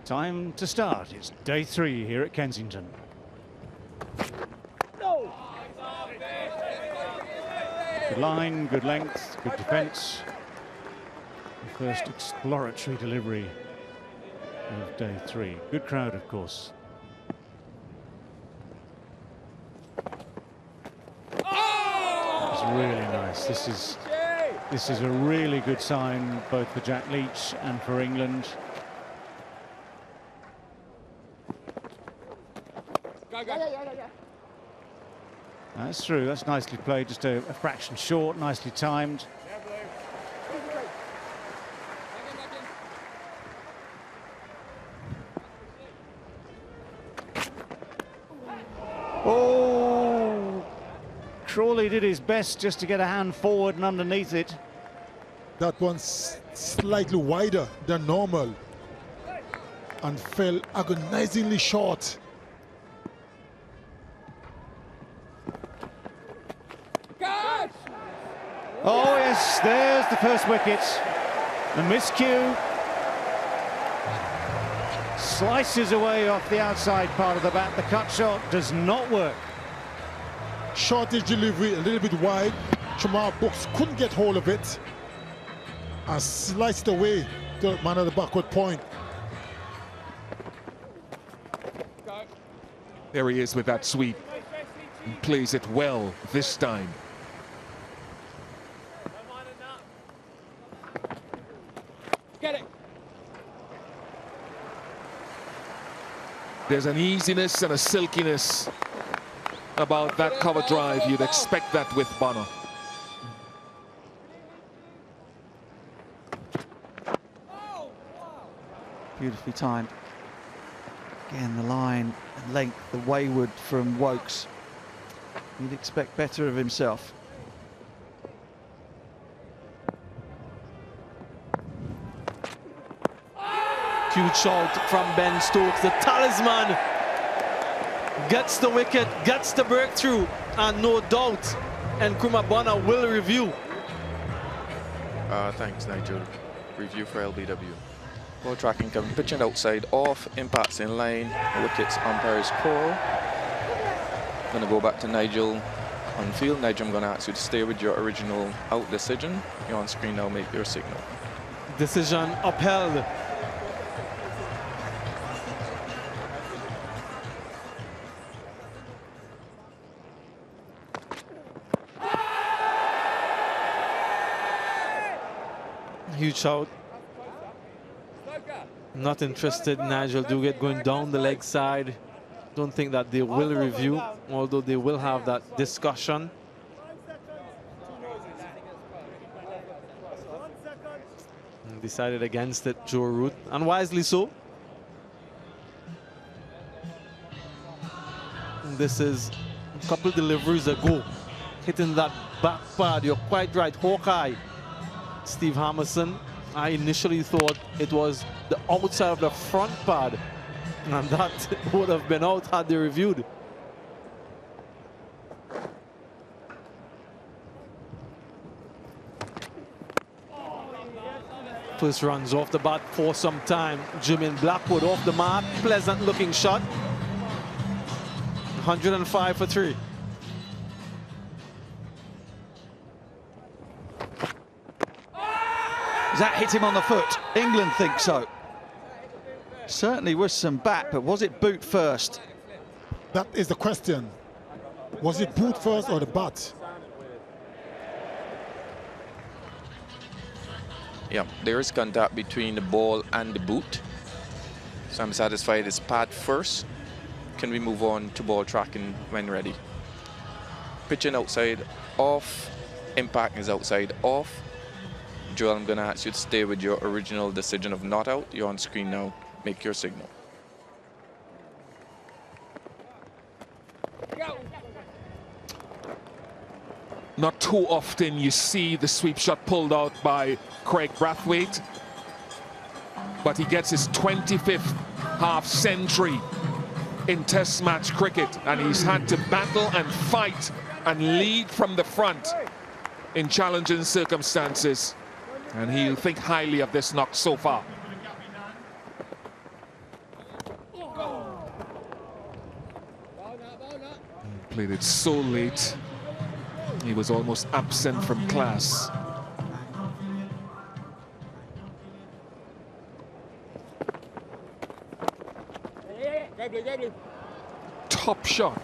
Time to start. It's day 3 here at Kensington. Good line, good length, good defence. The first exploratory delivery of day 3. Good crowd, of course. It's really nice. This is a really good sign both for Jack Leach and for England. That's through. That's nicely played. Just a fraction short, nicely timed. Oh, Crawley did his best just to get a hand forward and underneath it. That one's slightly wider than normal and fell agonizingly short. Oh yes, there's the first wicket. The miscue slices away off the outside part of the bat. The cut shot does not work. Shortish delivery, a little bit wide. Shamar Brooks couldn't get hold of it and sliced away to the man at the backward point. There he is with that sweep. He plays it well this time. Get it. There's an easiness and a silkiness about that cover drive. You'd expect that with Bonner. Beautifully timed. Again, the line and length, the wayward from Wokes. You'd expect better of himself. Huge shot from Ben Stokes, the talisman. Gets the wicket, gets the breakthrough, and no doubt Nkrumah Bonner will review. Thanks, Nigel. Review for LBW. Ball tracking, Kevin pitching outside off, impacts in line, wickets, umpire's call. Gonna go back to Nigel on field. Nigel, I'm gonna ask you to stay with your original out decision. You're on screen now, make your signal. Decision upheld. Huge shout. Not interested. Nigel Duguid going down the leg side. Don't think that they will review, although they will have that discussion. And decided against it, Joe Root, and wisely so. And this is a couple deliveries ago, hitting that back pad. You're quite right, Hawkeye. Steve Hammerson, I initially thought it was the outside of the front pad, and that would have been out had they reviewed. First runs off the bat for some time. Jermaine Blackwood off the mark, pleasant looking shot. 105 for 3. Does that hit him on the foot? England think so. Certainly was some bat, but was it boot first? That is the question. Was it boot first or the bat? Yeah, there is contact between the ball and the boot. So I'm satisfied it's pad first. Can we move on to ball tracking when ready? Pitching outside off, impact is outside off. Joel, I'm going to ask you to stay with your original decision of not out. You're on screen now. Make your signal. Not too often you see the sweep shot pulled out by Kraigg Brathwaite, but he gets his 25th half century in Test match cricket, and he's had to battle and fight and lead from the front in challenging circumstances. And he'll think highly of this knock so far. Played it so late. He was almost absent from class. Top shot.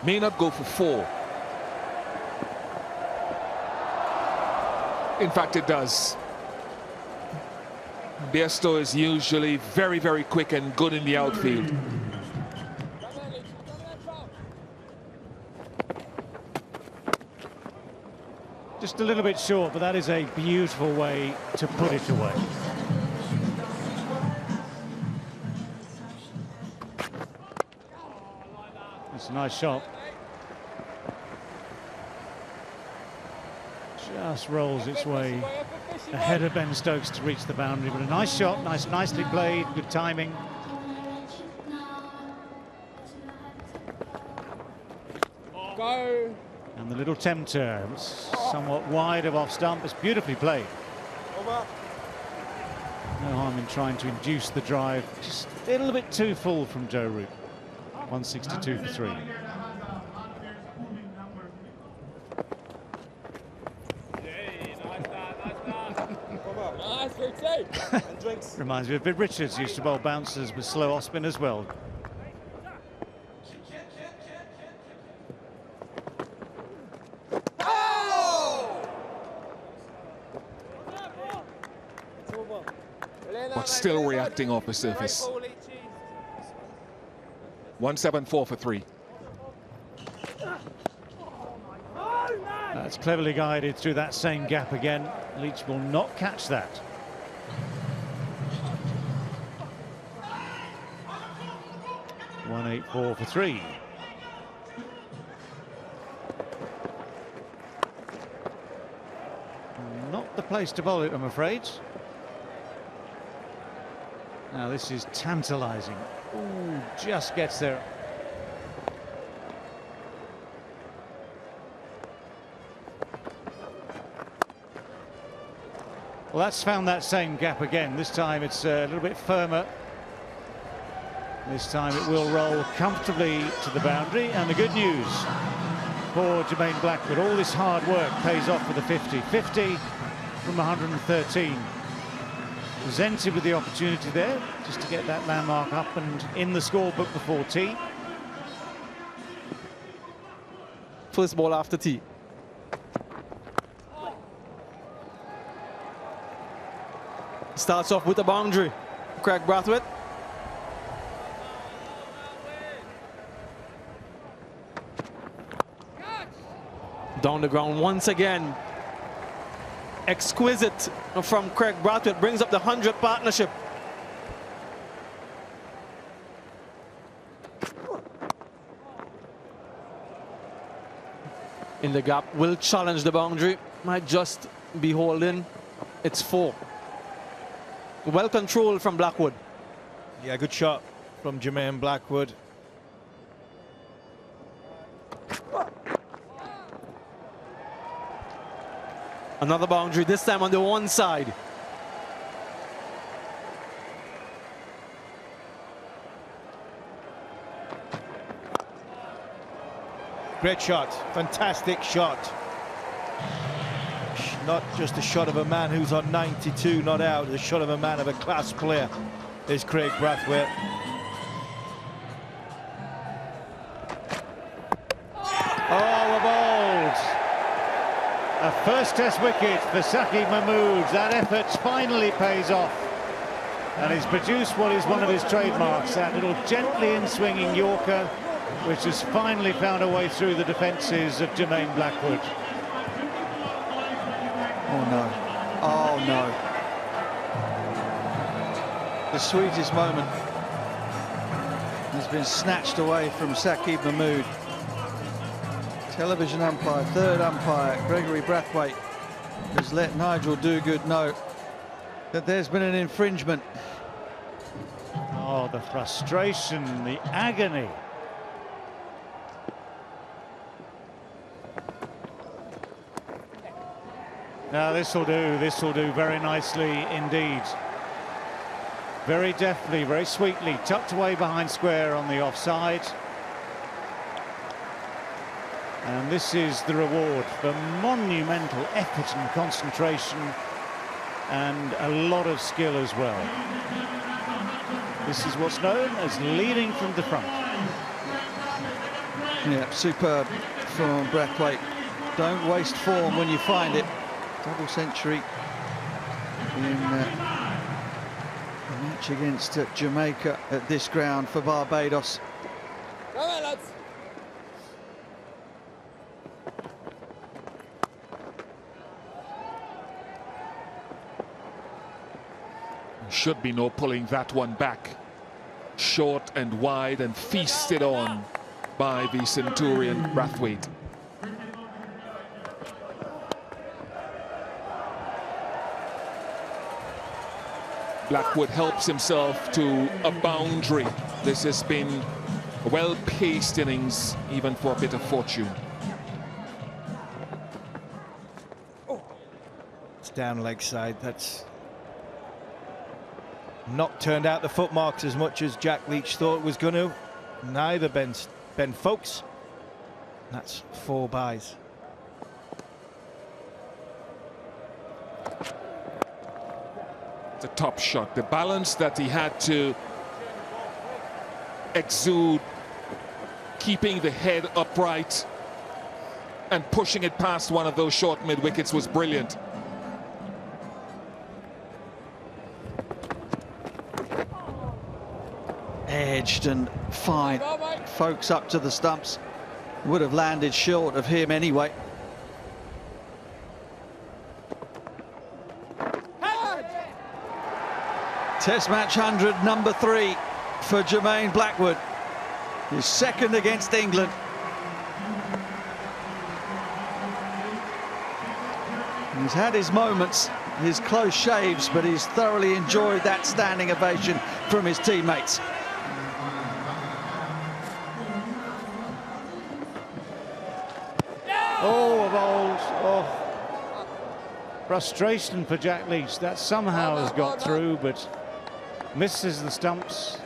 May not go for 4. In fact, it does. Bairstow is usually very, very quick and good in the outfield. Just a little bit short, but that is a beautiful way to put it away. It's a nice shot. Just rolls its way ahead of Ben Stokes to reach the boundary, but a nice shot, nicely played, good timing. Go. And the little tempter, somewhat wide of off stump, it's beautifully played. No harm in trying to induce the drive, just a little bit too full from Joe Root. 162 for 3. Reminds me of Viv Richards, used to bowl bouncers with slow off spin as well. But still reacting off the surface. 174 for 3. That's cleverly guided through that same gap again. Leach will not catch that. .184 for 3. Not the place to bowl it, I'm afraid. Now this is tantalising. Ooh, just gets there. Well, that's found that same gap again. This time it's a little bit firmer. This time it will roll comfortably to the boundary. And the good news for Jermaine Blackwood, all this hard work pays off for the 50. 50 from 113. Presented with the opportunity there just to get that landmark up and in the scorebook before tea. First ball after tea. Starts off with the boundary. Kraigg Brathwaite. Down the ground once again. Exquisite from Kraigg Brathwaite, brings up the 100 partnership. In the gap, will challenge the boundary, might just be holding. It's 4. Well controlled from Blackwood. Yeah, good shot from Jermaine Blackwood. Another boundary, this time on the one side. Great shot, fantastic shot. Not just a shot of a man who's on 92, not out, a shot of a man of a class player is Kraigg Brathwaite. Oh, we're bowled. A first test wicket for Saqib Mahmood. That effort finally pays off and he's produced what is one of his trademarks, that little gently in-swinging Yorker, which has finally found a way through the defences of Jermaine Blackwood. Oh no, oh no. The sweetest moment has been snatched away from Saqib Mahmood. Television umpire, third umpire, Gregory Brathwaite, has let Nigel Dogood know that there's been an infringement. Oh, the frustration, the agony. Now this will do very nicely indeed. Very deftly, very sweetly, tucked away behind square on the offside. And this is the reward for monumental effort and concentration and a lot of skill as well. This is what's known as leading from the front. Yeah, superb from Brathwaite. Don't waste form when you find it. Double century in the match against Jamaica at this ground for Barbados. Come on, lads. Should be no pulling that one back. Short and wide and feasted on by the Centurion Brathwaite. Blackwood helps himself to a boundary. This has been a well-paced innings, even for a bit of fortune. It's down leg side. That's not turned out the foot marks as much as Jack Leach thought it was going to. Neither Ben Folkes. That's 4 byes. The top shot, the balance that he had to exude, keeping the head upright and pushing it past one of those short mid wickets was brilliant. Edged and fine. Folkes up to the stumps. Would have landed short of him anyway. Test match 100, number 3 for Jermaine Blackwood. His second against England. He's had his moments, his close shaves, but he's thoroughly enjoyed that standing ovation from his teammates. Oh, of old. Oh. Frustration for Jack Leach. That somehow has got through, but misses the stumps.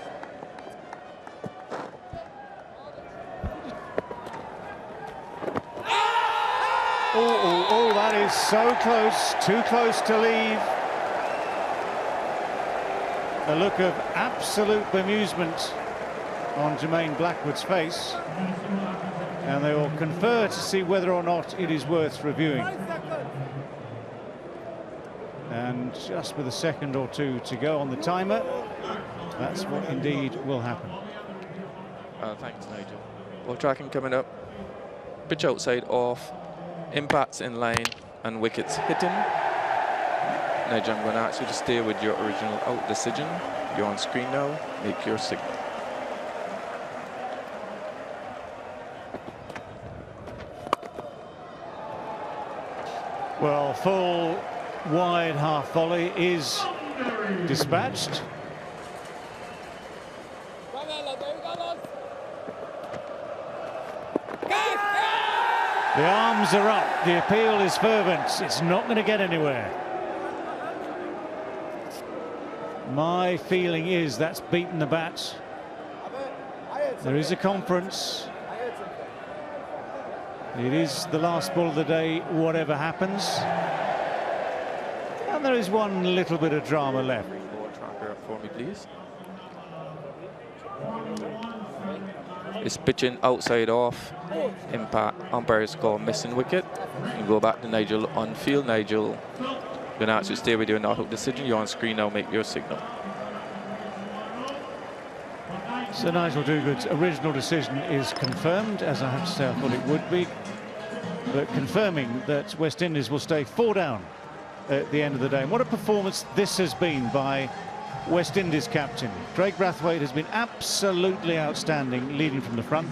Oh, that is so close, too close to leave. A look of absolute bemusement on Jermaine Blackwood's face. And they will confer to see whether or not it is worth reviewing. And just with a second or two to go on the timer, that's what indeed will happen. Thanks, Nigel. Ball tracking coming up. Pitch outside off. Impacts in line and wickets hitting. Nigel, I'm going to ask you to stay with your original out decision. You're on screen now. Make your signal. Well, full wide half volley is dispatched. The arms are up, the appeal is fervent, it's not going to get anywhere. My feeling is that's beaten the bat. There is a conference. It is the last ball of the day, whatever happens. And there is one little bit of drama left. Ball tracker up for me, please. It's pitching outside off. Impact. Umpires call missing wicket. You go back to Nigel on field. Nigel, I'm going to ask you to stay with your not-out decision. You're on screen now. Make your signal. So Nigel Duguid's original decision is confirmed, as I have to say I thought it would be, but confirming that West Indies will stay 4 down at the end of the day. And what a performance this has been by West Indies captain. Kraigg Brathwaite has been absolutely outstanding, leading from the front.